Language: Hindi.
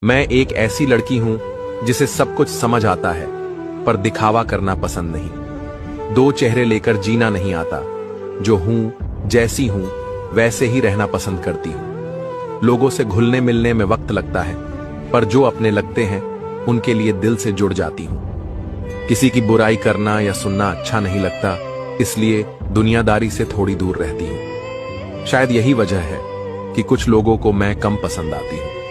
मैं एक ऐसी लड़की हूं जिसे सब कुछ समझ आता है, पर दिखावा करना पसंद नहीं। दो चेहरे लेकर जीना नहीं आता। जो हूं, जैसी हूं, वैसे ही रहना पसंद करती हूं। लोगों से घुलने मिलने में वक्त लगता है, पर जो अपने लगते हैं उनके लिए दिल से जुड़ जाती हूं। किसी की बुराई करना या सुनना अच्छा नहीं लगता, इसलिए दुनियादारी से थोड़ी दूर रहती हूं। शायद यही वजह है कि कुछ लोगों को मैं कम पसंद आती हूं।